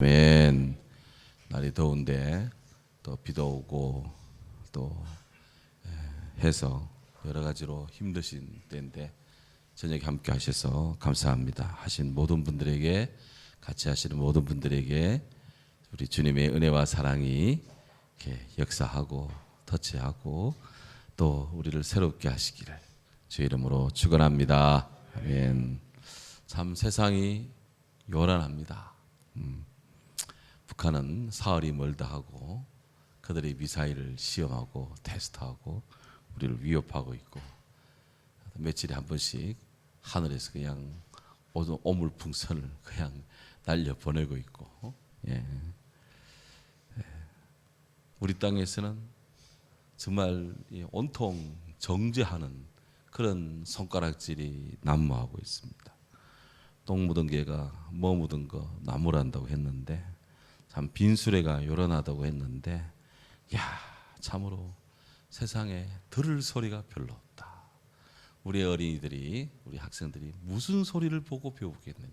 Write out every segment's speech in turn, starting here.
아멘. 날이 더운데 또 비도 오고 또 해서 여러 가지로 힘드신 때인데 저녁에 함께 하셔서 감사합니다. 하신 모든 분들에게, 같이 하시는 모든 분들에게 우리 주님의 은혜와 사랑이 이렇게 역사하고 터치하고 또 우리를 새롭게 하시기를 주의 이름으로 축원합니다. 아멘. 참 세상이 요란합니다. 북한은 사흘이 멀다 하고 그들이 미사일을 시험하고 테스트하고 우리를 위협하고 있고, 며칠에 한 번씩 하늘에서 그냥 오물풍선을 그냥 날려 보내고 있고, 우리 땅에서는 정말 온통 정죄하는 그런 손가락질이 난무하고 있습니다. 똥 묻은 개가 뭐 묻은 거 나무란다고 했는데, 참 빈수레가 요란하다고 했는데, 야, 참으로 세상에 들을 소리가 별로 없다. 우리 어린이들이, 우리 학생들이 무슨 소리를 보고 배우겠느냐.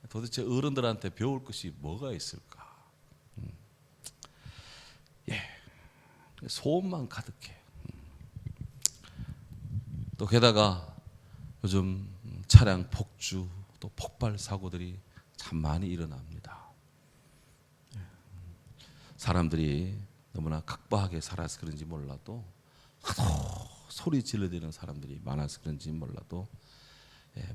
도대체 어른들한테 배울 것이 뭐가 있을까. 소음만 가득해. 또 게다가 요즘 차량 폭주 또 폭발 사고들이 참 많이 일어납니다. 사람들이 너무나 각박하게 살아서 그런지 몰라도, 하도 소리 질러대는 사람들이 많아서 그런지 몰라도,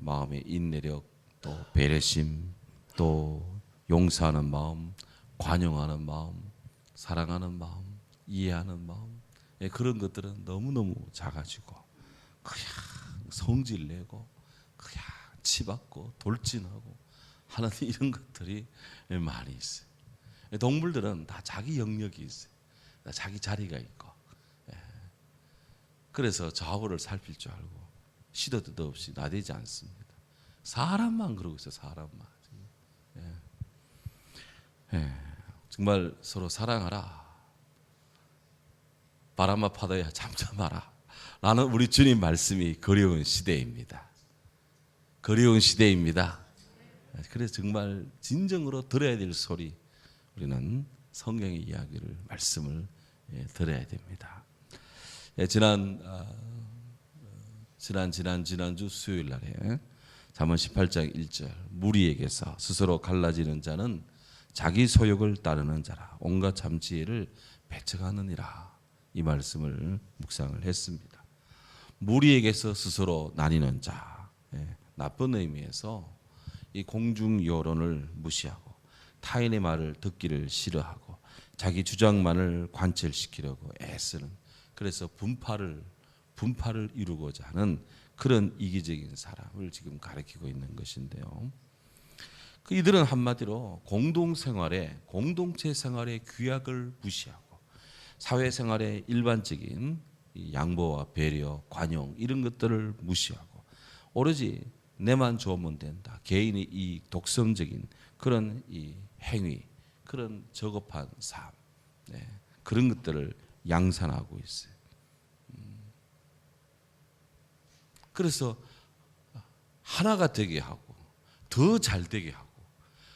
마음의 인내력, 또 배려심, 또 용서하는 마음, 관용하는 마음, 사랑하는 마음, 이해하는 마음, 그런 것들은 너무너무 작아지고 그냥 성질내고 그냥 치받고 돌진하고 하는 이런 것들이 많이 있어요. 동물들은 다 자기 영역이 있어요. 다 자기 자리가 있고, 그래서 좌우를 살필 줄 알고 시도 때도 없이 나대지 않습니다. 사람만 그러고 있어요. 사람만. 정말 서로 사랑하라. 바람아 파도야 잠잠하라. 라는 우리 주님 말씀이 그리운 시대입니다. 그리운 시대입니다. 그래서 정말 진정으로 들어야 될 소리, 우리는 성경의 이야기를, 말씀을 들어야 됩니다. 지난주 수요일 날에 잠언 18장 1절, 무리에게서 스스로 갈라지는 자는 자기 소욕을 따르는 자라 온갖 잠지혜를 배척하느니라. 이 말씀을 묵상을 했습니다. 무리에게서 스스로 나뉘는 자, 나쁜 의미에서 이 공중 여론을 무시하고 타인의 말을 듣기를 싫어하고 자기 주장만을 관철시키려고 애쓰는, 그래서 분파를 이루고자 하는 그런 이기적인 사람을 지금 가리키고 있는 것인데요. 이들은 한마디로 공동체 생활의 규약을 무시하고 사회생활의 일반적인 양보와 배려, 관용, 이런 것들을 무시하고 오로지 내만 좋으면 된다, 개인의 이익, 독선적인 그런 이 행위, 그런 저급한 삶, 그런 것들을 양산하고 있어요. 그래서 하나가 되게 하고 더 잘 되게 하고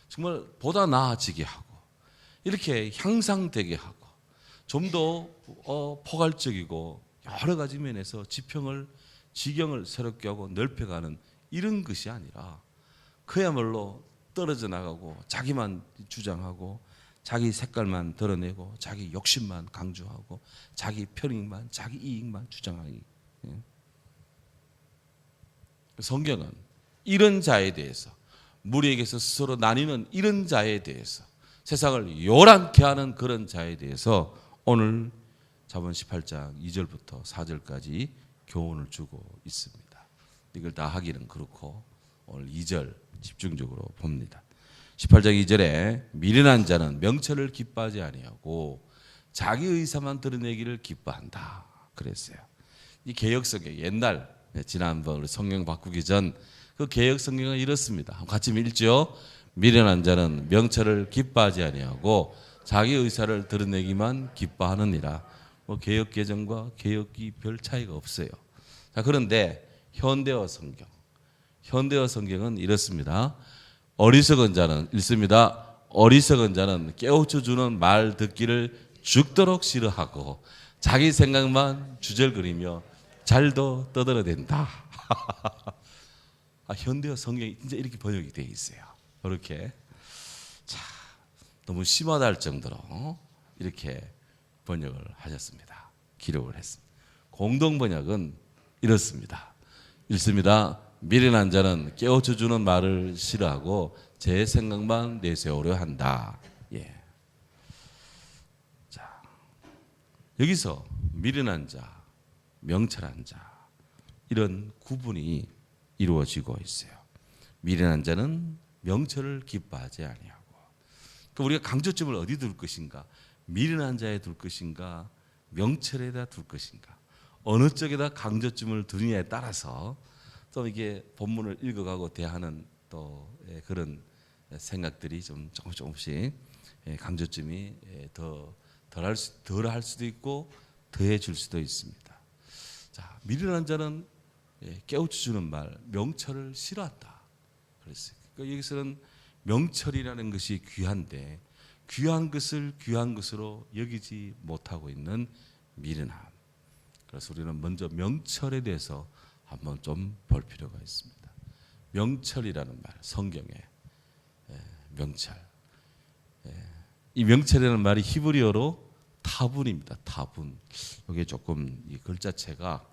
정말 보다 나아지게 하고 이렇게 향상되게 하고 좀 더 포괄적이고 여러 가지 면에서 지경을 새롭게 하고 넓혀가는 이런 것이 아니라, 그야말로 떨어져 나가고 자기만 주장하고 자기 색깔만 드러내고 자기 욕심만 강조하고 자기 편익만, 자기 이익만 주장하기. 성경은 이런 자에 대해서, 무리에게서 스스로 나뉘는 이런 자에 대해서, 세상을 요란케 하는 그런 자에 대해서 오늘 잠언 18장 2절부터 4절까지 교훈을 주고 있습니다. 이걸 다 하기는 그렇고 오늘 2절 집중적으로 봅니다. 18장 2절에 미련한 자는 명철을 기뻐하지 아니하고 자기 의사만 드러내기를 기뻐한다 그랬어요. 이 개역성경, 옛날 지난번 우리 성경 바꾸기 전 그 개역 성경은 이렇습니다. 같이 읽죠. 미련한 자는 명철을 기뻐하지 아니하고 자기 의사를 드러내기만 기뻐하느니라. 개역 개정과 개역이 별 차이가 없어요. 자, 그런데 현대어 성경은 이렇습니다. 어리석은 자는 읽습니다. 어리석은 자는 깨우쳐주는 말 듣기를 죽도록 싫어하고 자기 생각만 주절거리며 잘도 떠들어댄다. 현대어 성경이 진짜 이렇게 번역이 되어 있어요. 이렇게 자, 너무 심하다 할 정도로 이렇게 번역을 하셨습니다. 기록을 했습니다. 공동 번역은 이렇습니다. 읽습니다. 미련한 자는 깨우쳐주는 말을 싫어하고 제 생각만 내세우려 한다. 예. 자, 여기서 미련한 자, 명철한 자 이런 구분이 이루어지고 있어요. 미련한 자는 명철을 기뻐하지 아니하고. 그러니까 우리가 강조점을 어디 둘 것인가? 미련한 자에 둘 것인가? 명철에다 둘 것인가? 어느 쪽에다 강조점을 두느냐에 따라서 또 이게 본문을 읽어가고 대하는 또 그런 생각들이 좀 조금씩 강조점이 덜 할 수도 있고 더해 줄 수도 있습니다. 자, 미련한 자는 깨우쳐주는 말, 명철을 싫어한다. 그랬어요. 그러니까 여기서는 명철이라는 것이 귀한데 귀한 것을 귀한 것으로 여기지 못하고 있는 미련함. 그래서 우리는 먼저 명철에 대해서 한번 좀 볼 필요가 있습니다. 명철이라는 말, 성경에 명철. 이 명철이라는 말이 히브리어로 타분입니다. 타분. 이게 조금 이 글자체가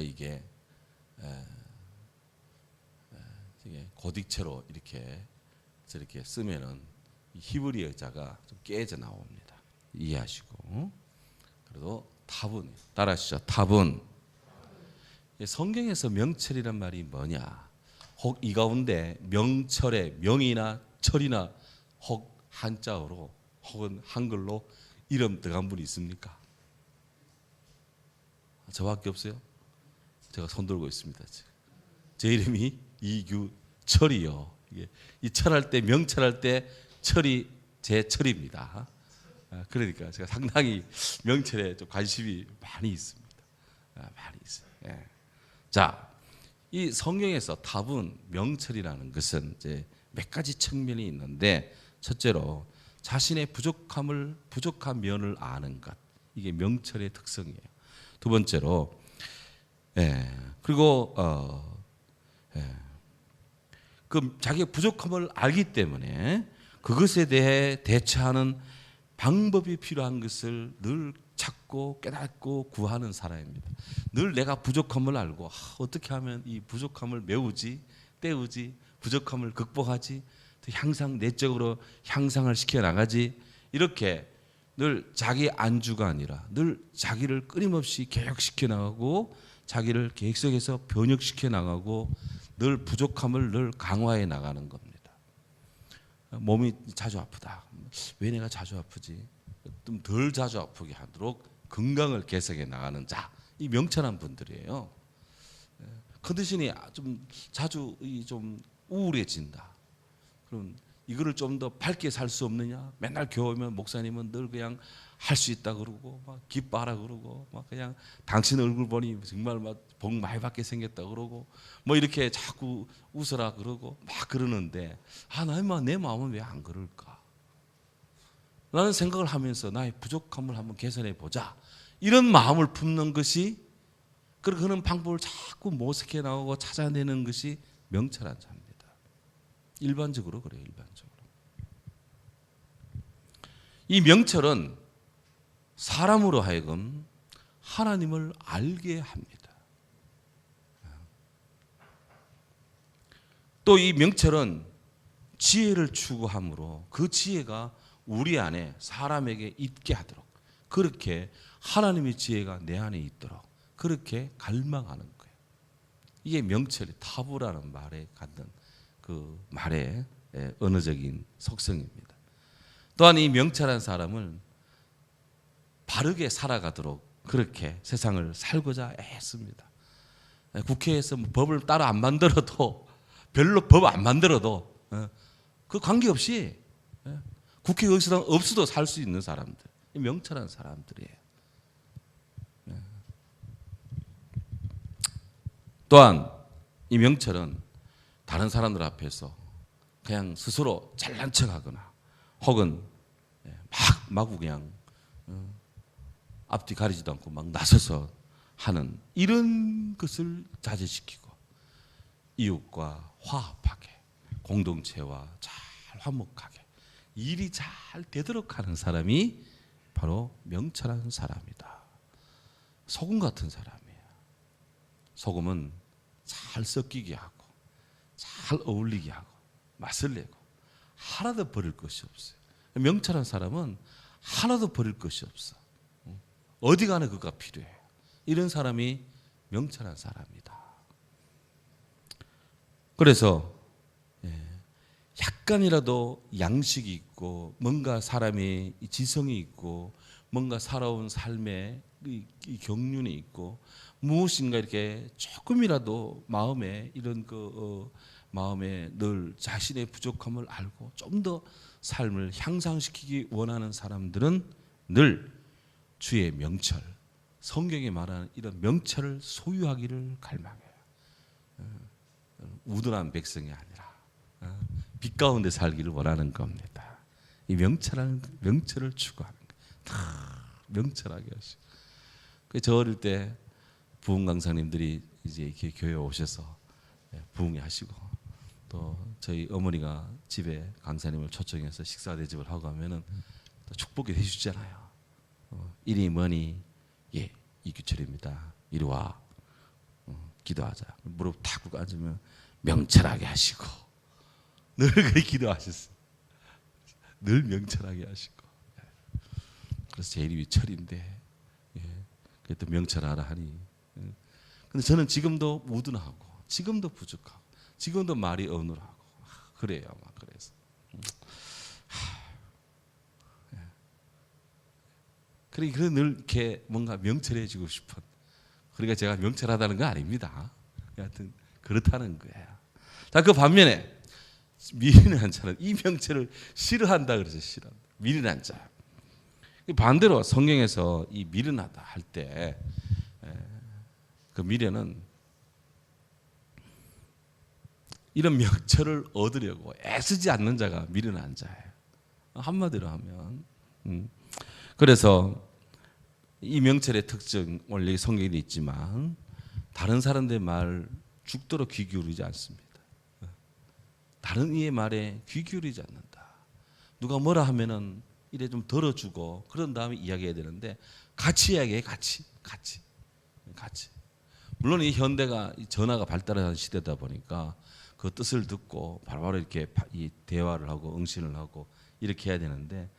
이게 고딕체로 이렇게 저렇게 쓰면은 히브리어자가 좀 깨져 나옵니다. 이해하시고. 그래도 타분 따라하시죠. 타분. 성경에서 명철이란 말이 뭐냐? 혹 이 가운데 명철의 명이나 철이나 혹 한자어로 혹은 한글로 이름 들어간 분이 있습니까? 저밖에 없어요? 제가 손 들고 있습니다. 제 이름이 이규철이요. 이 철할 때 명철할 때 철이 제 철입니다. 그러니까 제가 상당히 명철에 좀 관심이 많이 있습니다. 많이 있어요. 예. 자, 이 성경에서 타분 명철이라는 것은 이제 몇 가지 측면이 있는데 첫째로 자신의 부족한 면을 아는 것, 이게 명철의 특성이에요. 두 번째로 그리고 그 자기의 부족함을 알기 때문에 그것에 대해 대처하는 방법이 필요한 것을 늘 찾고 깨닫고 구하는 사람입니다. 늘 내가 부족함을 알고 어떻게 하면 이 부족함을 메우지, 때우지, 부족함을 극복하지, 향상 내적으로 향상을 시켜 나가지, 이렇게 늘 자기 안주가 아니라 늘 자기를 끊임없이 개혁시켜 나가고 자기를 계획 속에서 변혁시켜 나가고 늘 부족함을 늘 강화해 나가는 겁니다. 몸이 자주 아프다. 왜 내가 자주 아프지? 좀 덜 자주 아프게 하도록 건강을 개선해 나가는 자, 이 명철한 분들이에요. 컨디션이 좀 자주 좀 우울해진다. 그럼 이거를 좀 더 밝게 살 수 없느냐? 맨날 교회 오면 목사님은 늘 그냥 할 수 있다 그러고 막 기뻐하라 그러고 막 그냥 당신 얼굴 보니 정말 막 복 많이 받게 생겼다 그러고 뭐 이렇게 자꾸 웃어라 그러고 막 그러는데 내 마음은 왜 안 그럴까? 라는 생각을 하면서 나의 부족함을 한번 개선해 보자. 이런 마음을 품는 것이, 그런 방법을 자꾸 모색해 나가고 찾아내는 것이 명철한 자입니다. 일반적으로 그래요. 일반적으로. 이 명철은 사람으로 하여금 하나님을 알게 합니다. 또 이 명철은 지혜를 추구함으로 그 지혜가 우리 안에 사람에게 있게 하도록, 그렇게 하나님의 지혜가 내 안에 있도록 그렇게 갈망하는 거예요. 이게 명철이 타부라는 말에 갖는 그 말의 언어적인 속성입니다. 또한 이 명철한 사람은 바르게 살아가도록 그렇게 세상을 살고자 애씁니다. 국회에서 법을 따로 안 만들어도, 별로 법 안 만들어도 그 관계없이 국회 의사당 없어도 살 수 있는 사람들, 명철한 사람들이에요. 또한 이 명철은 다른 사람들 앞에서 그냥 스스로 잘난 척하거나 혹은 마구 그냥 앞뒤 가리지도 않고 막 나서서 하는 이런 것을 자제시키고 이웃과 화합하게 공동체와 잘 화목하게 일이 잘 되도록 하는 사람이 바로 명철한 사람이다. 소금 같은 사람이에요. 소금은 잘 섞이게 하고 잘 어울리게 하고 맛을 내고 하나도 버릴 것이 없어요. 명철한 사람은 하나도 버릴 것이 없어. 어디 가나 그가 필요해요. 이런 사람이 명철한 사람이다. 그래서 약간이라도 양식이 있고 뭔가 사람이 지성이 있고 뭔가 살아온 삶의 이 경륜이 있고 무엇인가 이렇게 조금이라도 마음에 이런 마음에 늘 자신의 부족함을 알고 좀 더 삶을 향상시키기 원하는 사람들은 늘 주의 명철, 성경이 말하는 이런 명철을 소유하기를 갈망해요. 우둔한 백성이 아니라 빛 가운데 살기를 원하는 겁니다. 이 명철을 추구하는 거예요. 다 명철하게 하시고. 저 어릴 때 부흥 강사님들이 이제 이렇게 교회에 오셔서 부흥회 하시고 또 저희 어머니가 집에 강사님을 초청해서 식사 대접을 하고 하면은 또 축복해 주시잖아요. 이름이 뭐니? 예, 이규철입니다. 이리 와. 기도하자. 무릎 탁 꿇고 앉으면 명철하게 하시고 늘 그렇게 기도하셨어요. 늘 명철하게 하시고. 그래서 제 이름이 철인데 그래도 명철하라 하니. 근데 저는 지금도 우둔하고 지금도 부족하고 지금도 말이 어눌하고 그래요. 막 그래서 그러니까 늘 이렇게 뭔가 명철해지고 싶은. 그러니까 제가 명철하다는 건 아닙니다. 하여튼 그렇다는 거예요. 자, 그 반면에 미련한 자는 이 명철을 싫어한다 그래서 싫어한다. 미련한 자. 반대로 성경에서 이 미련하다 할 때 그 미련은 이런 명철을 얻으려고 애쓰지 않는 자가 미련한 자예요. 한마디로 하면. 그래서 이 명철의 특징 원래 성경에 있지만 다른 사람들의 말 죽도록 귀 기울이지 않습니다. 다른 이의 말에 귀 기울이지 않는다. 누가 뭐라 하면은 이래 좀 들어주고 그런 다음에 이야기해야 되는데 같이 이야기해. 같이. 물론 이 현대가 전화가 발달하는 시대다 보니까 그 뜻을 듣고 바로바로 이렇게 이 대화를 하고 응신을 하고 이렇게 해야 되는데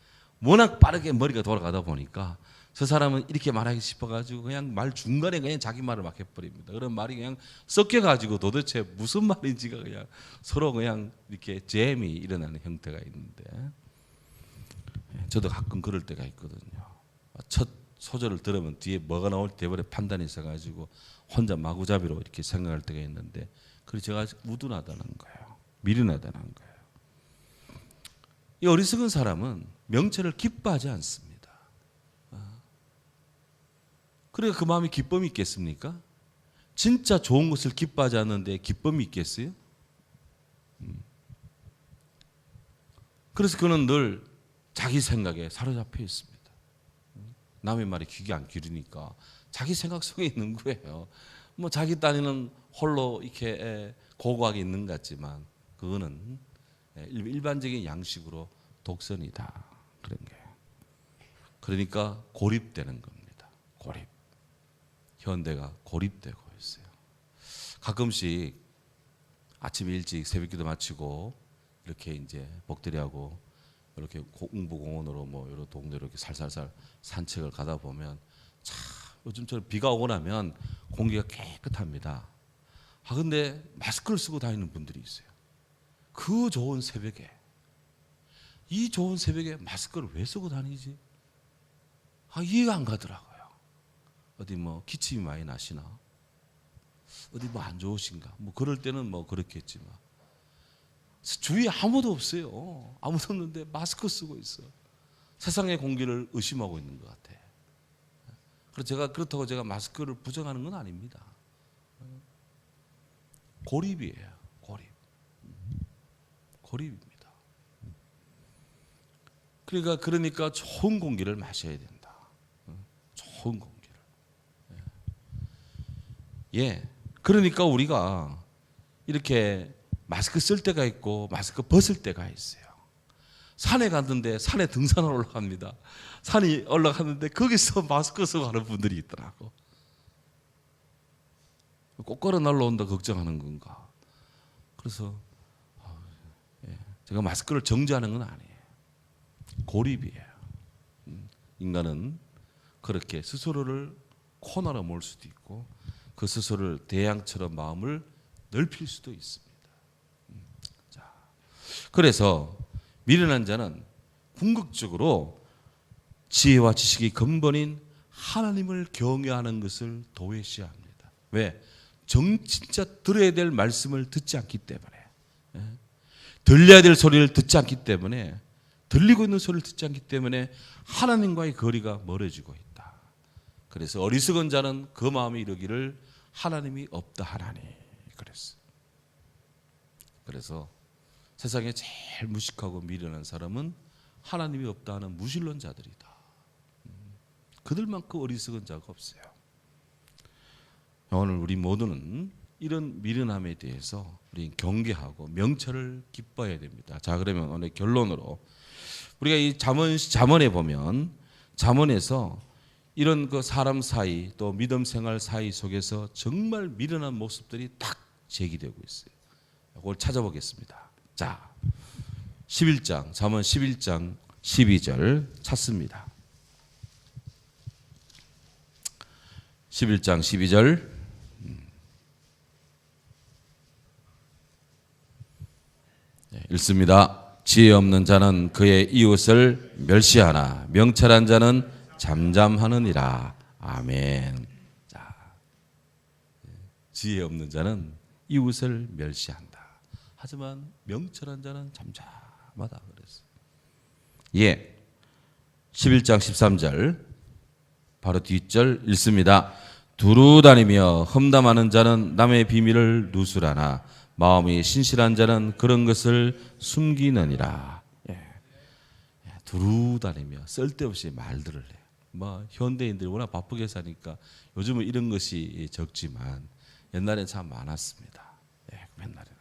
워낙 빠르게 머리가 돌아가다 보니까 저 사람은 이렇게 말하기 싶어가지고 그냥 말 중간에 그냥 자기 말을 막 해버립니다. 그런 말이 그냥 섞여가지고 도대체 무슨 말인지가 그냥 서로 그냥 이렇게 잼이 일어나는 형태가 있는데 저도 가끔 그럴 때가 있거든요. 첫 소절을 들으면 뒤에 뭐가 나올지 대번에 판단이 있어가지고 혼자 마구잡이로 이렇게 생각할 때가 있는데 그래서 제가 우둔하다는 거예요. 미련하다는 거예요. 이 어리석은 사람은 명철을 기뻐하지 않습니다. 그러니까 그 마음에 기쁨이 있겠습니까? 진짜 좋은 것을 기뻐하지 않는데 기쁨이 있겠어요? 그래서 그는 늘 자기 생각에 사로잡혀 있습니다. 남의 말에 귀 안 기르니까 자기 생각 속에 있는 거예요. 뭐 자기 딴에는 홀로 이렇게 고고하게 있는 것 같지만 그거는 일반적인 양식으로 독선이다. 그런 거예요. 그러니까 고립되는 겁니다. 고립. 현대가 고립되고 있어요. 가끔씩 아침 일찍 새벽기도 마치고 이렇게 이제 복들이하고 이렇게 공부공원으로 뭐 여러 동네로 이렇게 살살살 산책을 가다 보면 참 요즘처럼 비가 오고 나면 공기가 깨끗합니다. 근데 마스크를 쓰고 다니는 분들이 있어요. 그 좋은 새벽에 이 좋은 새벽에 마스크를 왜 쓰고 다니지? 이해가 안 가더라고요. 어디 뭐 기침이 많이 나시나? 어디 뭐 안 좋으신가? 뭐 그럴 때는 뭐 그렇겠지만 주위에 아무도 없어요. 아무도 없는데 마스크 쓰고 있어. 세상의 공기를 의심하고 있는 것 같아. 그래서 그렇다고 제가 마스크를 부정하는 건 아닙니다. 고립이에요. 고립. 고립입니다. 그러니까 좋은 공기를 마셔야 된다. 좋은 공기를. 예. 그러니까 우리가 이렇게 마스크 쓸 때가 있고 마스크 벗을 때가 있어요. 산에 갔는데 산에 등산을 올라갑니다. 산이 올라갔는데 거기서 마스크 쓰고 가는 분들이 있더라고. 꼭 걸어 날라온다 걱정하는 건가. 그래서 제가 마스크를 정지하는 건 아니에요. 고립이에요. 인간은 그렇게 스스로를 코너로 몰 수도 있고 그 스스로를 대양처럼 마음을 넓힐 수도 있습니다. 자, 그래서 미련한 자는 궁극적으로 지혜와 지식의 근본인 하나님을 경외하는 것을 도외시합니다. 왜? 진짜 들어야 될 말씀을 듣지 않기 때문에, 들려야 될 소리를 듣지 않기 때문에, 들리고 있는 소리를 듣지 않기 때문에 하나님과의 거리가 멀어지고 있다. 그래서 어리석은 자는 그 마음에 이르기를 하나님이 없다 하나니 그랬어. 그래서 세상에 제일 무식하고 미련한 사람은 하나님이 없다 하는 무신론자들이다. 그들만큼 어리석은 자가 없어요. 오늘 우리 모두는 이런 미련함에 대해서 우리 경계하고 명철을 기뻐해야 됩니다. 자, 그러면 오늘 결론으로 우리가 이 잠언에 보면 잠언에서 이런 그 사람 사이 또 믿음 생활 사이 속에서 정말 미련한 모습들이 딱 제기되고 있어요. 이걸 찾아보겠습니다. 자, 11장 잠언 11장 12절 찾습니다. 11장 12절 읽습니다. 지혜 없는 자는 그의 이웃을 멸시하나 명철한 자는 잠잠하느니라. 아멘. 자, 지혜 없는 자는 이웃을 멸시한다. 하지만 명철한 자는 잠잠하다 그랬어요. 예. 11장 13절 바로 뒷절 읽습니다. 두루 다니며 험담하는 자는 남의 비밀을 누수라나 마음이 신실한 자는 그런 것을 숨기느니라. 예. 두루 다니며 쓸데없이 말들을 해요. 뭐 현대인들이 워낙 바쁘게 사니까 요즘은 이런 것이 적지만 옛날엔 참 많았습니다. 예, 옛날에는.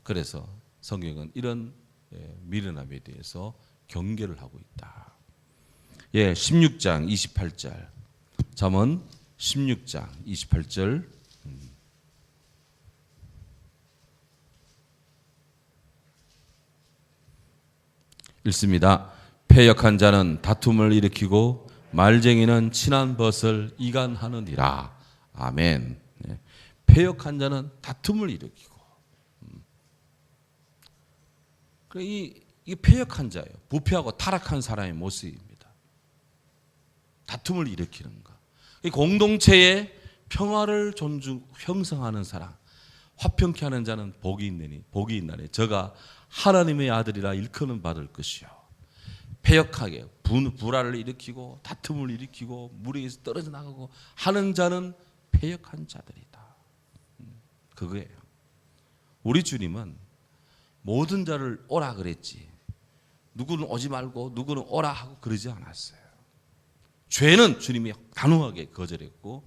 그래서 성경은 이런 미련함에 대해서 경계를 하고 있다. 예, 16장 28절. 잠언 16장 28절. 읽습니다. 패역한 자는 다툼을 일으키고 말쟁이는 친한 벗을 이간하느니라. 아멘. 패역한 자는 다툼을 일으키고. 이게 패역한 자예요. 부패하고 타락한 사람의 모습입니다. 다툼을 일으키는 것. 이 공동체의 평화를 형성하는 사람, 화평케 하는 자는 복이 있나니 저가 하나님의 아들이라 일컬음 받을 것이요. 패역하게 불화를 일으키고 다툼을 일으키고 무리에서 떨어져 나가고 하는 자는 패역한 자들이다. 그거예요. 우리 주님은 모든 자를 오라 그랬지. 누구는 오지 말고 누구는 오라 하고 그러지 않았어요. 죄는 주님이 단호하게 거절했고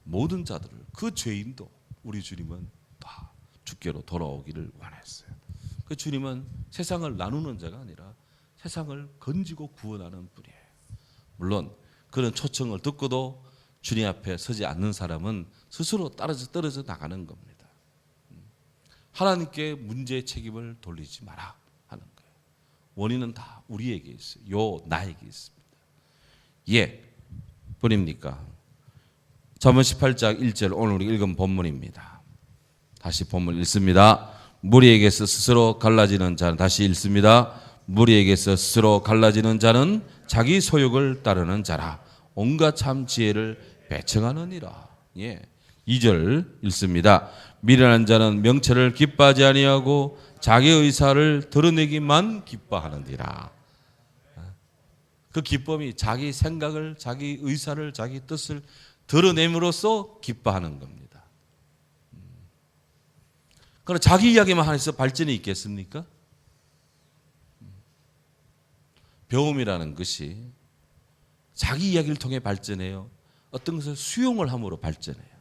모든 자들을 그 죄인도 우리 주님은 다 주께로 돌아오기를 원했어요. 그 주님은 세상을 나누는 자가 아니라 세상을 건지고 구원하는 분이에요. 물론 그런 초청을 듣고도 주님 앞에 서지 않는 사람은 스스로 떨어져 나가는 겁니다. 하나님께 문제의 책임을 돌리지 마라 하는 거예요. 원인은 다 우리에게 있어요. 나에게 있습니다. 예, 뿐입니까? 잠언 18장 1절 오늘 우리 읽은 본문입니다. 다시 본문 읽습니다. 무리에게서 스스로 갈라지는 자는 다시 읽습니다. 무리에게서 스스로 갈라지는 자는 자기 소욕을 따르는 자라 온갖 참 지혜를 배척하느니라. 예. 2절 읽습니다. 미련한 자는 명철을 기뻐하지 아니하고 자기 의사를 드러내기만 기뻐하느니라. 그 기쁨이 자기 생각을, 자기 의사를, 자기 뜻을 드러냄으로써 기뻐하는 겁니다. 그러나 자기 이야기만 해서 발전이 있겠습니까? 배움이라는 것이 자기 이야기를 통해 발전해요. 어떤 것을 수용을 함으로 발전해요.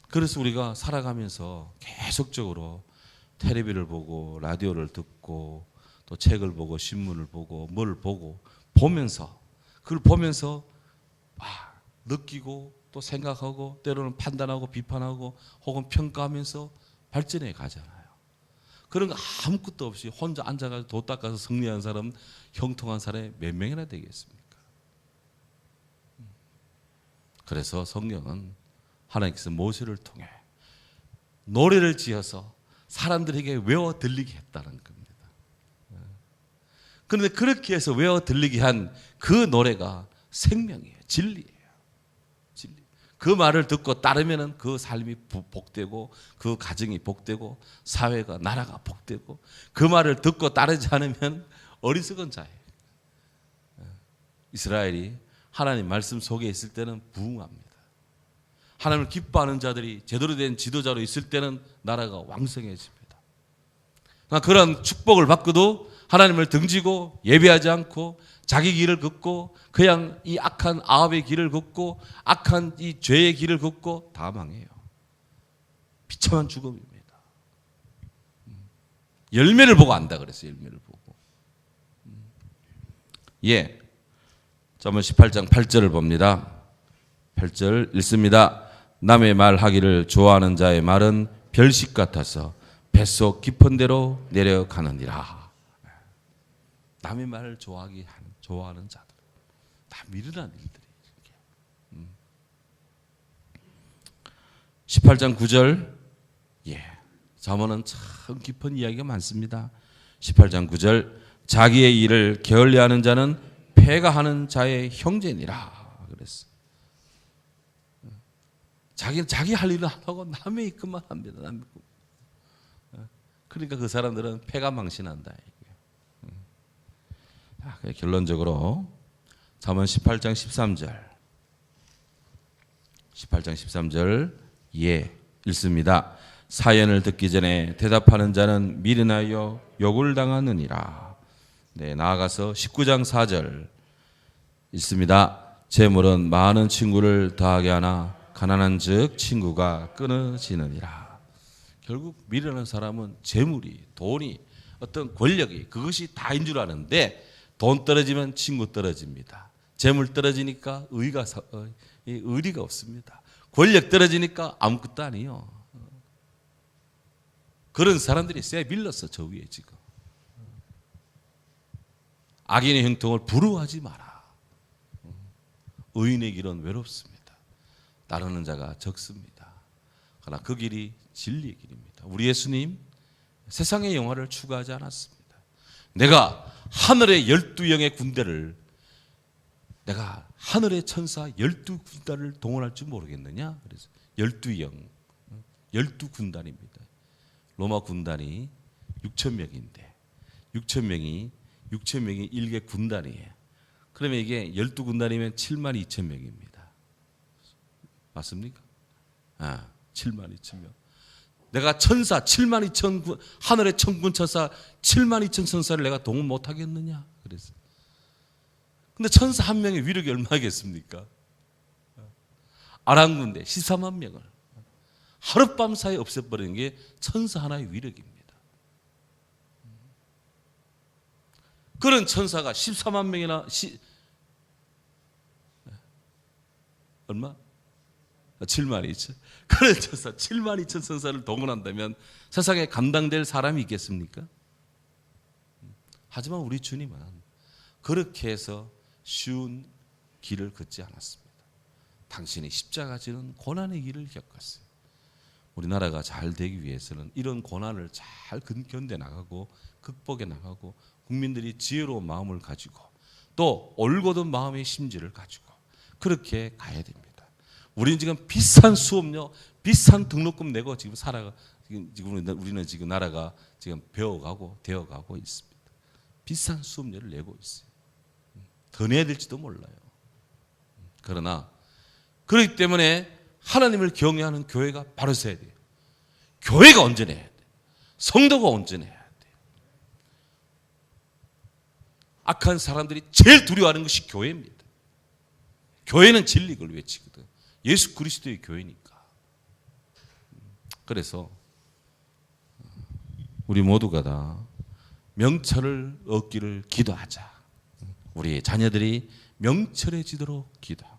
그래서 우리가 살아가면서 계속적으로 텔레비를 보고 라디오를 듣고 또 책을 보고 신문을 보고 뭘 보고 보면서 그걸 보면서 느끼고 또 생각하고 때로는 판단하고 비판하고 혹은 평가하면서 발전해 가잖아요. 그런 거 아무것도 없이 혼자 앉아가지고 도 닦아서 승리한 사람, 형통한 사람이 몇 명이나 되겠습니까? 그래서 성경은 하나님께서 모세를 통해 노래를 지어서 사람들에게 외워 들리게 했다는 겁니다. 그런데 그렇게 해서 외워 들리게 한 그 노래가 생명이에요. 진리예요. 진리. 그 말을 듣고 따르면 그 삶이 복되고 그 가정이 복되고 사회가 나라가 복되고 그 말을 듣고 따르지 않으면 어리석은 자예요. 이스라엘이 하나님 말씀 속에 있을 때는 부흥합니다. 하나님을 기뻐하는 자들이 제대로 된 지도자로 있을 때는 나라가 왕성해집니다. 그런 축복을 받고도 하나님을 등지고 예배하지 않고 자기 길을 걷고 그냥 이 악한 아합의 길을 걷고 악한 이 죄의 길을 걷고 다 망해요. 비참한 죽음입니다. 열매를 보고 안다 그랬어요. 열매를 보고. 예. 잠언 18장 8절을 봅니다. 8절 읽습니다. 남의 말하기를 좋아하는 자의 말은 별식 같아서 뱃속 깊은 데로 내려가느니라. 남의 말을 좋아하는 자들, 다 미련한 일들이. 18장 9절, 잠언은 참 깊은 이야기가 많습니다. 18장 9절, 자기의 일을 게을리하는 자는 패가하는 자의 형제니라 그랬어. 자기 할 일을 안 하고 남의 일만 합니다. 남의 일. 그러니까 그 사람들은 패가 망신한다. 결론적으로 잠언 18장 13절 18장 13절 읽습니다. 사연을 듣기 전에 대답하는 자는 미련하여 욕을 당하느니라. 나아가서 19장 4절 읽습니다. 재물은 많은 친구를 더하게 하나 가난한 즉 친구가 끊어지느니라. 결국 미련한 사람은 재물이, 돈이, 어떤 권력이 그것이 다인 줄 아는데 돈 떨어지면 친구 떨어집니다. 재물 떨어지니까 의리가 없습니다. 권력 떨어지니까 아무것도 아니에요. 그런 사람들이 쎄 밀렸어. 저 위에 지금. 악인의 형통을 부러워하지 마라. 의인의 길은 외롭습니다. 따르는 자가 적습니다. 그러나 그 길이 진리의 길입니다. 우리 예수님 세상의 영화를 추구하지 않았습니다. 내가 하늘의 12영의 군대를 내가 하늘의 천사 12군단을 동원할 줄 모르겠느냐? 그래서 12영, 12군단입니다. 로마 군단이 6,000명인데 6,000명이 일개 군단이에요. 그러면 이게 12군단이면 72,000명입니다. 맞습니까? 72,000명. 내가 천사 72,000군, 하늘의 천군 천사 72,000 천사를 내가 동원 못 하겠느냐? 그래서. 근데 천사 한 명의 위력이 얼마겠습니까? 아람 군대 14만 명을 하룻밤 사이에 없애버리는 게 천사 하나의 위력입니다. 그런 천사가 14만 명이나 얼마? 7만 2천. 그런 천사 7만 2천 천사를 동원한다면 세상에 감당될 사람이 있겠습니까? 하지만 우리 주님은 그렇게 해서 쉬운 길을 걷지 않았습니다. 당신이 십자가 지는 고난의 길을 겪었어요. 우리나라가 잘 되기 위해서는 이런 고난을 잘 견뎌 나가고 극복해 나가고 국민들이 지혜로운 마음을 가지고 또 올곧은 마음의 심지를 가지고 그렇게 가야 됩니다. 우리는 지금 비싼 수업료, 비싼 등록금 내고 지금 우리는 지금 나라가 지금 배워가고 되어가고 있습니다. 비싼 수업료를 내고 있어요. 더 내야 될지도 몰라요. 그러나 그렇기 때문에 하나님을 경외하는 교회가 바로 서야 돼요. 교회가 온전해야 돼요. 성도가 온전해야 돼요. 악한 사람들이 제일 두려워하는 것이 교회입니다. 교회는 진리를 외치거든. 예수 그리스도의 교회니까. 그래서 우리 모두가 다 명철을 얻기를 기도하자. 우리 자녀들이 명철해지도록 기도하고.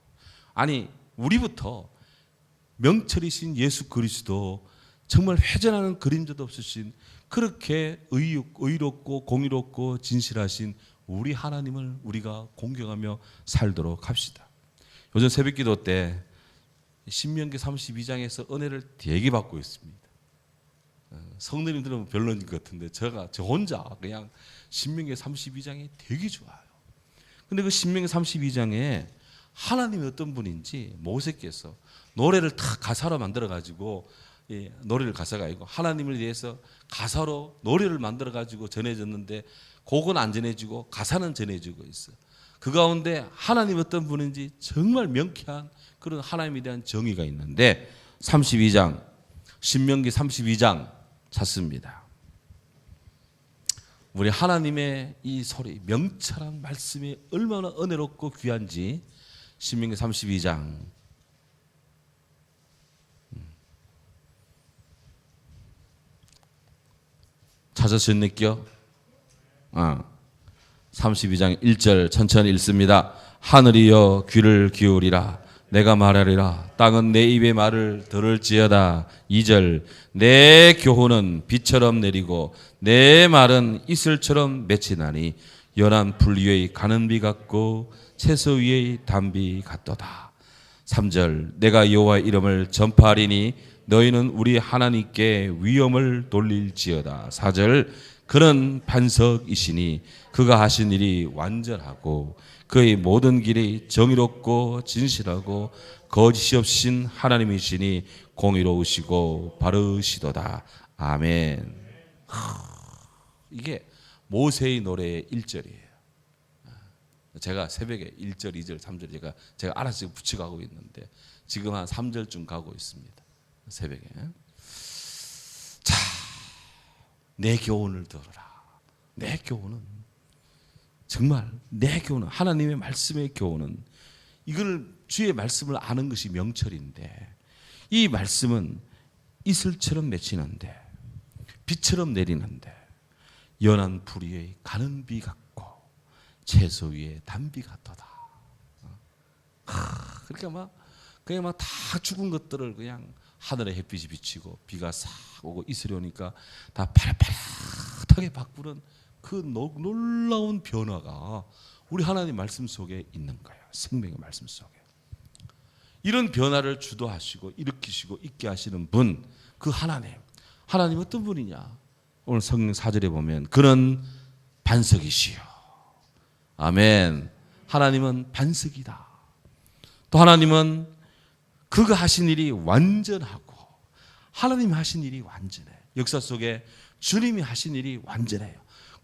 아니, 우리부터 명철이신 예수 그리스도, 정말 회전하는 그림자도 없으신 그렇게 의롭고 공의롭고 진실하신 우리 하나님을 우리가 공경하며 살도록 합시다. 요즘 새벽기도 때 신명기 32장에서 은혜를 되게 받고 있습니다. 성도님들은 별로인 것 같은데 저 혼자 그냥 신명기 32장이 되게 좋아요. 근데 그 신명기 32장에 하나님이 어떤 분인지 모세께서 노래를 다 가사로 만들어 가지고, 노래를 가사가 아니고 하나님을 위해서 가사로 노래를 만들어 가지고 전해졌는데, 곡은 안 전해지고 가사는 전해지고 있어. 그 가운데 하나님 어떤 분인지 정말 명쾌한 그런 하나님에 대한 정의가 있는데, 32장, 신명기 32장 찾습니다. 우리 하나님의 이 소리, 명철한 말씀이 얼마나 은혜롭고 귀한지 신명기 32장 찾으셨느껴? 32장 1절 천천히 읽습니다. 하늘이여 귀를 기울이라. 내가 말하리라. 땅은 내 입의 말을 들을지어다. 2절 내 교훈은 비처럼 내리고 내 말은 이슬처럼 맺히나니 연한 불 위의 가는 비 같고 채소 위의 담비 같도다. 3절 내가 여호와의 이름을 전파하리니 너희는 우리 하나님께 위엄을 돌릴지어다. 4절 그는 반석이시니 그가 하신 일이 완전하고 그의 모든 길이 정의롭고 진실하고 거짓이 없으신 하나님이시니 공의로우시고 바르시도다. 아멘. 이게 모세의 노래의 1절이에요. 제가 새벽에 1절, 2절, 3절 제가 알아서 붙여가고 있는데 지금 한 3절쯤 가고 있습니다. 새벽에. 자, 내 교훈을 들어라. 내 교훈은 정말 내 교훈은 하나님의 말씀의 교훈은, 이걸 주의 말씀을 아는 것이 명철인데, 이 말씀은 이슬처럼 맺히는데 비처럼 내리는데 연한 불 위에 가는 비 같고 채소 위에 단비 같도다. 그러니까 그냥 막 다 죽은 것들을 그냥 하늘에 햇빛이 비치고 비가 싹 오고 이슬이 오니까 다 파릇파릇하게 바꾸는 그 놀라운 변화가 우리 하나님 말씀 속에 있는 거예요. 생명의 말씀 속에. 이런 변화를 주도하시고 일으키시고 있게 하시는 분, 그 하나님. 하나님 어떤 분이냐? 오늘 성경 4절에 보면 그는 반석이시요. 아멘. 하나님은 반석이다. 또 하나님은 그가 하신 일이 완전하고, 하나님이 하신 일이 완전해. 역사 속에 주님이 하신 일이 완전해요.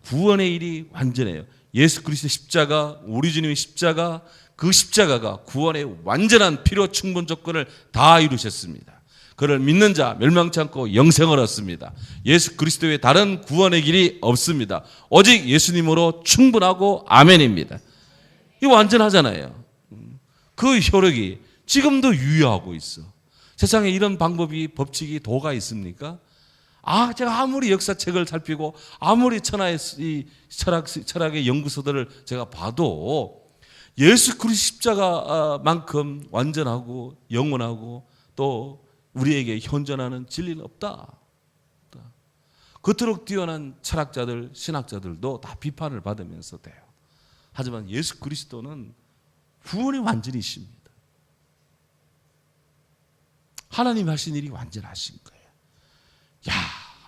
구원의 일이 완전해요. 예수 그리스도의 십자가, 우리 주님의 십자가, 그 십자가가 구원의 완전한 필요 충분 조건을 다 이루셨습니다. 그를 믿는 자 멸망치 않고 영생을 얻습니다. 예수 그리스도의 다른 구원의 길이 없습니다. 오직 예수님으로 충분하고 아멘입니다. 이 완전하잖아요. 그 효력이 지금도 유효하고 있어. 세상에 이런 방법이, 법칙이, 도가 있습니까? 제가 아무리 역사책을 살피고 아무리 천하의 이 철학의 연구서들을 제가 봐도 예수 그리스도 십자가만큼 완전하고 영원하고 또 우리에게 현존하는 진리는 없다. 그토록 뛰어난 철학자들, 신학자들도 다 비판을 받으면서 돼요. 하지만 예수 그리스도는 구원의 완전이십니다. 하나님 하신 일이 완전하신 거예요. 야,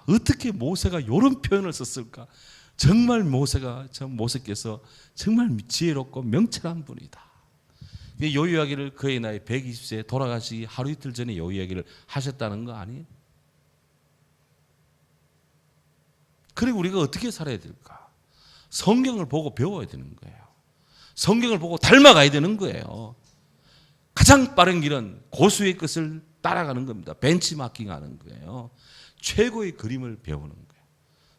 어떻게 모세가 이런 표현을 썼을까? 정말 모세께서 정말 지혜롭고 명철한 분이다. 여호야기를 그의 나이 120세에 돌아가시기 하루 이틀 전에 여호야기를 하셨다는 거 아니에요? 그리고 우리가 어떻게 살아야 될까? 성경을 보고 배워야 되는 거예요. 성경을 보고 닮아가야 되는 거예요. 가장 빠른 길은 고수의 것을 따라가는 겁니다. 벤치마킹하는 거예요. 최고의 그림을 배우는 거예요.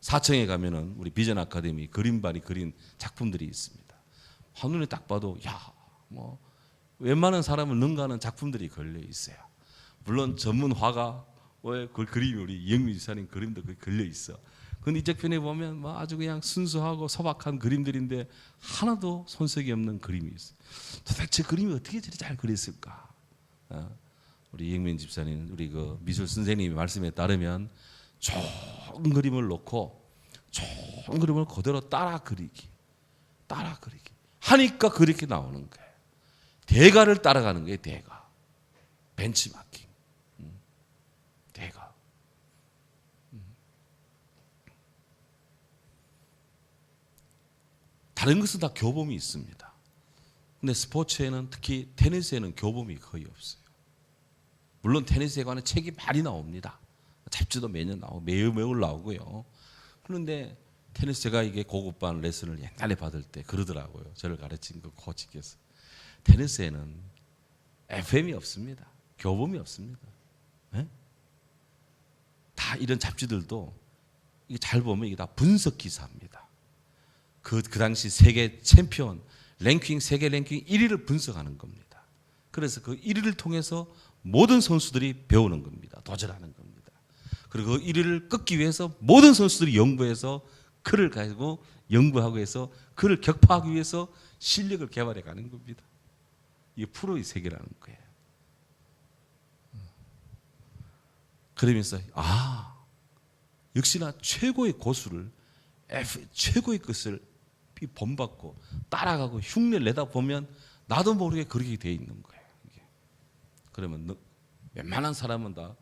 사청에 가면은 우리 비전 아카데미 그림발이 그린 작품들이 있습니다. 한눈에 딱 봐도 뭐 웬만한 사람을 능가하는 작품들이 걸려 있어요. 물론 전문 화가 그 그림이 우리 이영미 지사님 그림도 걸려 있어. 근데 이쪽 편에 보면 뭐 아주 그냥 순수하고 소박한 그림들인데 하나도 손색이 없는 그림이 있어요. 도대체 그림이 어떻게 저리 잘 그렸을까? 우리 이영민 집사님, 우리 그 미술 선생님의 말씀에 따르면 좋은 그림을 놓고 좋은 그림을 그대로 따라 그리기 하니까 그렇게 나오는 거예요. 대가를 따라가는 거예요. 대가. 벤치마킹. 대가. 다른 것은 다 교범이 있습니다. 근데 스포츠에는, 특히 테니스에는 교범이 거의 없어요. 물론 테니스에 관한 책이 많이 나옵니다. 잡지도 매년 나오고 매일 나오고요. 그런데 테니스 제가 이게 고급반 레슨을 옛날에 받을 때 그러더라고요. 저를 가르친 그 코치께서 테니스에는 FM이 없습니다. 교범이 없습니다. 네? 다 이런 잡지들도 이게 잘 보면 이게 다 분석 기사입니다. 그 당시 세계 챔피언 랭킹, 세계 랭킹 1위를 분석하는 겁니다. 그래서 그 1위를 통해서 모든 선수들이 배우는 겁니다. 도전하는 겁니다. 그리고 그 1위를 끊기 위해서 모든 선수들이 연구해서 그를 가지고 연구하고 해서 그를 격파하기 위해서 실력을 개발해 가는 겁니다. 이게 프로의 세계라는 거예요. 그러면서 역시나 최고의 고수를 최고의 것을 본받고 따라가고 흉내를 내다 보면 나도 모르게 그렇게 돼 있는 거예요. 이게. 그러면 웬만한 사람은 다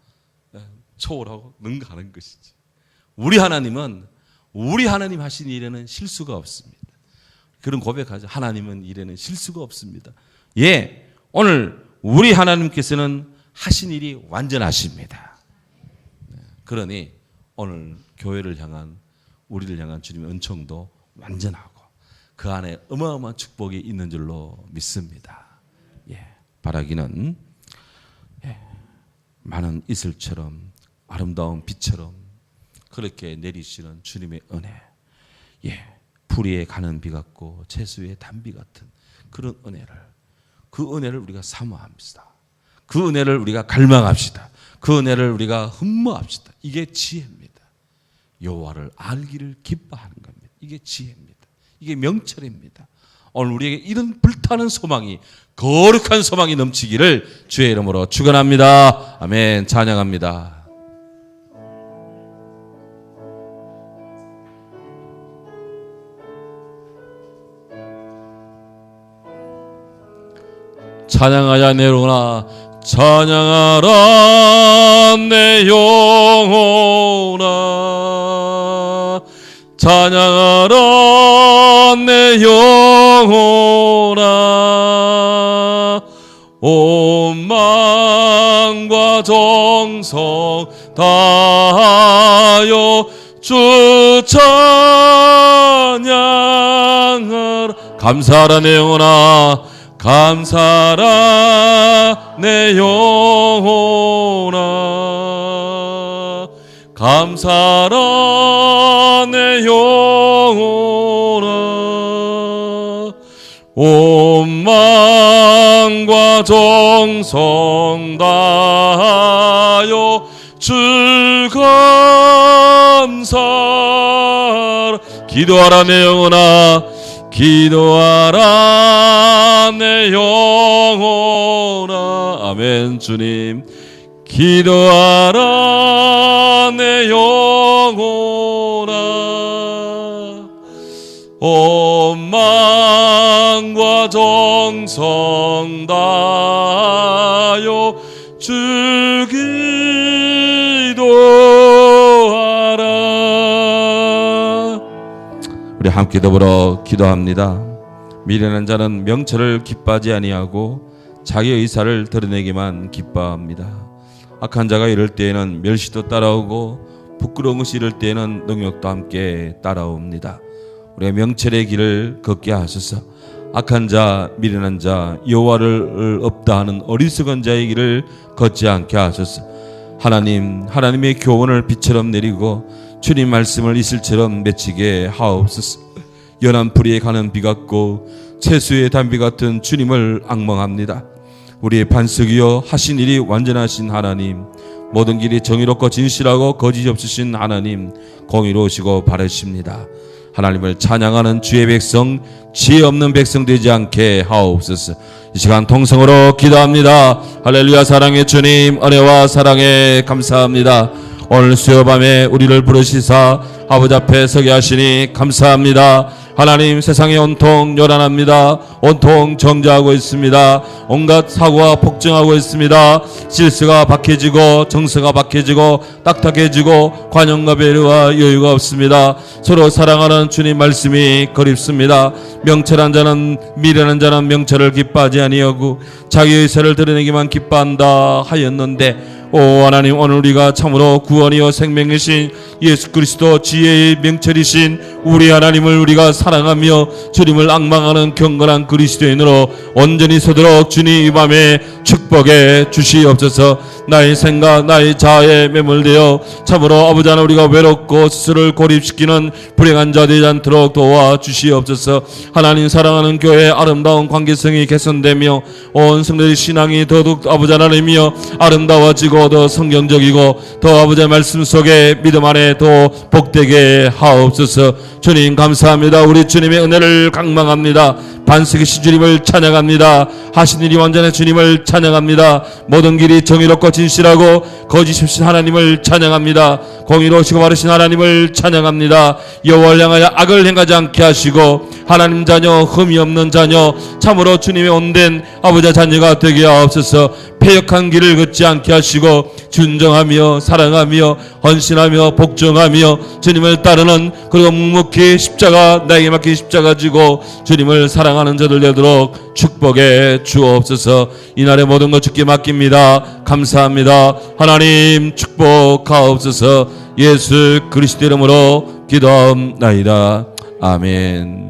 초월하고 능가하는 것이지. 우리 하나님 하신 일에는 실수가 없습니다. 그런 고백하죠. 하나님은 일에는 실수가 없습니다. 예, 오늘 우리 하나님께서는 하신 일이 완전하십니다. 그러니 오늘 교회를 향한, 우리를 향한 주님의 은총도 완전하고 그 안에 어마어마한 축복이 있는 줄로 믿습니다. 예, 바라기는 많은 이슬처럼 아름다운 빛처럼 그렇게 내리시는 주님의 은혜, 풀이에 가는 비 같고 채수의 단비 같은 그런 그 은혜를 우리가 사모합시다. 그 은혜를 우리가 갈망합시다. 그 은혜를 우리가 흠모합시다. 이게 지혜입니다. 여호와를 알기를 기뻐하는 겁니다. 이게 지혜입니다. 이게 명철입니다. 오늘 우리에게 이런 불타는 소망이, 거룩한 소망이 넘치기를 주의 이름으로 축원합니다. 아멘. 찬양합니다. 찬양하자 내 영혼아, 찬양하라 내 영혼아, 찬양하라 내 영혼아, 온 마음과 정성 다하여 주 찬양하라. 감사하라 내 영혼아, 감사하라 내 영혼아, 감사하라 내 영혼아, 온 마음과 정성 다하여 주 감사하라. 기도하라 내 영혼아, 기도하라 내 영혼아. 아멘. 주님, 기도하라 내 영혼아, 온 마음과 정성 다하여 주 기도하라. 우리 함께 더불어 기도합니다. 미련한 자는 명철을 기뻐하지 아니하고 자기 의사를 드러내기만 기뻐합니다. 악한 자가 이럴 때에는 멸시도 따라오고 부끄러운 것이 이럴 때에는 능욕도 함께 따라옵니다. 우리의 명철의 길을 걷게 하소서. 악한 자, 미련한 자, 여호와를 없다 하는 어리석은 자의 길을 걷지 않게 하소서. 하나님, 하나님의 교훈을 빛처럼 내리고 주님 말씀을 이슬처럼 맺히게 하옵소서. 연한 풀이에 가는 비 같고 채수의 단비 같은 주님을 앙망합니다. 우리의 반석이여 하신 일이 완전하신 하나님, 모든 길이 정의롭고 진실하고 거짓 없으신 하나님, 공의로우시고 바르십니다. 하나님을 찬양하는 주의 백성, 지혜 없는 백성 되지 않게 하옵소서. 이 시간 통성으로 기도합니다. 할렐루야. 사랑의 주님, 은혜와 사랑에 감사합니다. 오늘 수요 밤에 우리를 부르시사 아버지 앞에 서게 하시니 감사합니다. 하나님, 세상이 온통 요란합니다. 온통 정죄하고 있습니다. 온갖 사고가 폭증하고 있습니다. 질서가 박해지고 정서가 박해지고 딱딱해지고 관용과 배려와 여유가 없습니다. 서로 사랑하는 주님 말씀이 그립습니다. 명철한 자는 미련한 자는 명철을 기뻐하지 아니하고 자기 의사를 드러내기만 기뻐한다 하였는데, 오 하나님, 오늘 우리가 참으로 구원이요 생명이신 예수 그리스도 지혜의 명철이신 우리 하나님을 우리가 사랑하며 주님을 앙망하는 경건한 그리스도인으로 온전히 서도록 주님 이 밤에 축복해 주시옵소서. 나의 생각 나의 자아에 매몰되어 참으로 아버지 하나님 우리가 외롭고 스스로를 고립시키는 불행한 자 되지 않도록 도와주시옵소서. 하나님 사랑하는 교회의 아름다운 관계성이 개선되며 온 성도의 신앙이 더욱 아버지 하나님이여 아름다워지고 더 성경적이고 더 아버지의 말씀 속에 믿음 안에 더 복되게 하옵소서. 주님 감사합니다. 우리 주님의 은혜를 강망합니다. 반석이신 주님을 찬양합니다. 하신 일이 완전한 주님을 찬양합니다. 모든 길이 정의롭고 진실하고 거짓 없으신 하나님을 찬양합니다. 공의로우시고 바르신 하나님을 찬양합니다. 여호와를 향하여 악을 행하지 않게 하시고 하나님 자녀, 흠이 없는 자녀, 참으로 주님의 온된 아버지의 자녀가 되게 하옵소서. 패역한 길을 걷지 않게 하시고 준정하며 사랑하며 헌신하며 복종하며 주님을 따르는, 그리고 묵묵히 십자가 나에게 맡긴 십자가 지고 주님을 사랑하는 자들 되도록 축복해 주옵소서. 이날의 모든 것 주께 맡깁니다. 감사합니다. 하나님 축복하옵소서. 예수 그리스도 이름으로 기도하옵나이다. 아멘.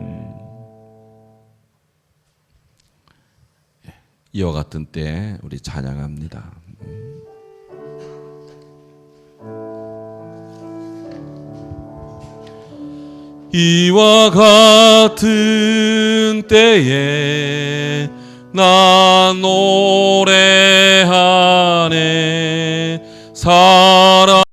이와 같은 때 우리 찬양합니다. 이와 같은 때에 나 노래하네.